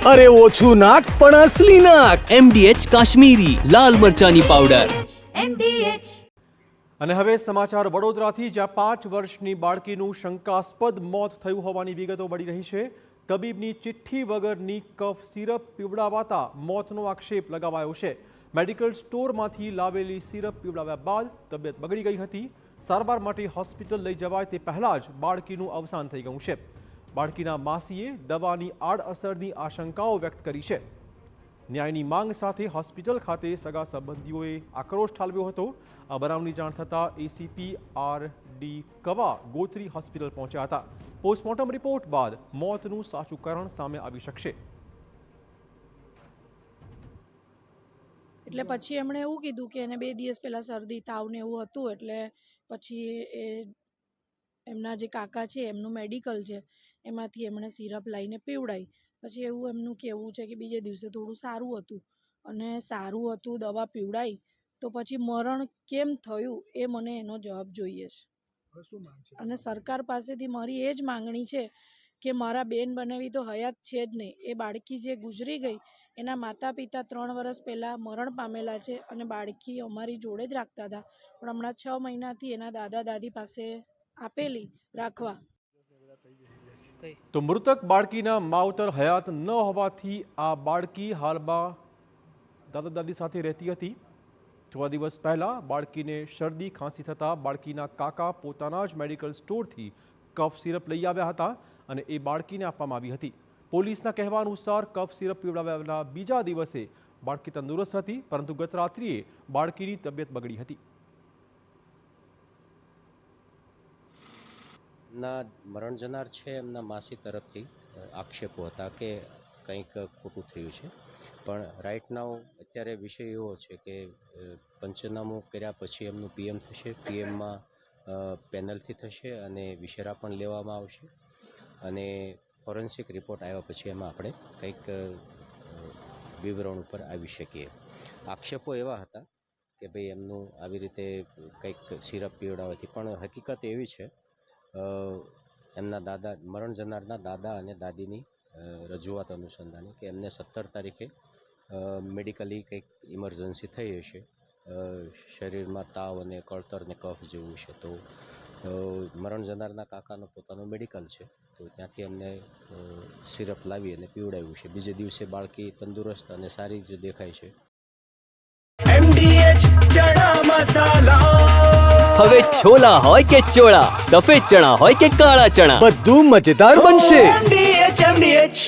અરે ઓછું નાક પણ અસલી નાક. MDH કાશ્મીરી લાલ મરચાની પાવડર. MDH. અને હવે સમાચાર વડોદરાથી, જ્યાં 5 વર્ષની બાળકીનું શંકાસ્પદ મોત થયું હોવાની વિગતો મળી રહી છે. તબીબની ચિઠ્ઠી વગરની કફ સિરપ પીવડાવાતા મોતનો આક્ષેપ લગાવાયો છે. મેડિકલ સ્ટોરમાંથી લાવેલી સિરપ પીવડાવ્યા બાદ તબિયત બગડી ગઈ હતી. સારવાર માટે હોસ્પિટલ લઈ જવાય તે પહેલાં જ બાળકીનું અવસાન થઈ ગયું છે. બાળકીના માસીએ દવાની આડઅસરની આશંકાઓ વ્યક્ત કરી છે. ન્યાયની માંગ સાથે હોસ્પિટલ ખાતે સગા સંબંધીઓએ આક્રોશ ઠાલવ્યો હતો. આ બનાવની જાણ થતાં ACP RD કવા ગોત્રી હોસ્પિટલ પહોંચ્યા હતા. પોસ્ટમોર્ટમ રિપોર્ટ બાદ મોતનું સાચું કારણ સામે આવી શકશે. એટલે પછી એમણે એવું કીધું કે એને 2 દિવસ પહેલા શરદી તાવ ને એવું હતું, એટલે પછી એ એમના જે કાકા છે એમનું મેડિકલ છે એમાંથી એમણે સિરપ લાવીને પીવડાવી. પછી એવું એમનું કહેવું છે કે બીજે દિવસે થોડું સારું હતું, અને સારું હતું દવા પીવડાવી તો પછી મરણ કેમ થયું એ મને એનો જવાબ જોઈએ છે. અને સરકાર પાસેથી મારી એ જ માંગણી છે કે મારા બેન બનેવી તો હયાત છે જ નહીં. એ બાળકી જે ગુજરી ગઈ એના માતા પિતા 3 વર્ષ પહેલાં મરણ પામેલા છે, અને બાળકી અમારી જોડે જ રાખતા હતા, પણ હમણાં 6 મહિનાથી એના દાદા દાદી પાસે આપેલી રાખવા. તો મૃતક બાળકીના માવતર હયાત ન હોવાથી આ બાળકી હાલમાં દાદા દાદી સાથે રહેતી હતી. 3 દિવસ પહેલા બાળકીને શરદી ખાંસી થતાં બાળકીના કાકા પોતાના જ મેડિકલ સ્ટોરથી કફ સિરપ લઈ આવ્યા હતા અને એ બાળકીને આપવામાં આવી હતી. પોલીસના કહેવા અનુસાર કફ સિરપ પીવડાવ્યાના બીજા દિવસે બાળકી તંદુરસ્ત હતી, પરંતુ ગત રાત્રિએ બાળકીની તબિયત બગડી હતી. ના મરણ જનાર છે એમના માસી તરફથી આક્ષેપો હતા કે કંઈક ખોટું થયું છે, પણ રાઇટ નાઉ અત્યારે વિષય એવો છે કે પંચનામું કર્યા પછી એમનું PM થશે. PMમાં પેનલથી થશે અને વિશેરા પણ લેવામાં આવશે, અને ફોરેન્સિક રિપોર્ટ આવ્યા પછી એમાં આપણે કંઈક વિવરણ ઉપર આવી શકીએ. આક્ષેપો એવા હતા કે ભાઈ એમનું આવી રીતે કંઈક સિરપ પીવડાવવાથી, પણ હકીકત એવી છે એમના દાદા મરણ જનારના દાદા અને દાદીની રજૂઆત અનુસંધાને કે એમને 17 તારીખે મેડિકલી કંઈક ઇમરજન્સી થઈ હશે, શરીરમાં તાવ અને કળતર ને કફ જેવું છે. તો મરણ જનારના કાકાનો પોતાનો મેડિકલ છે, તો ત્યાંથી એમને સિરપ લાવી અને પીવડાવ્યું છે. બીજે દિવસે બાળકી તંદુરસ્ત અને સારી જ દેખાય છે. MDH ચણા મસાલા. હવે છોલા હોય કે ચોળા, સફેદ ચણા હોય કે કાળા ચણા, બધું મજેદાર બનશે.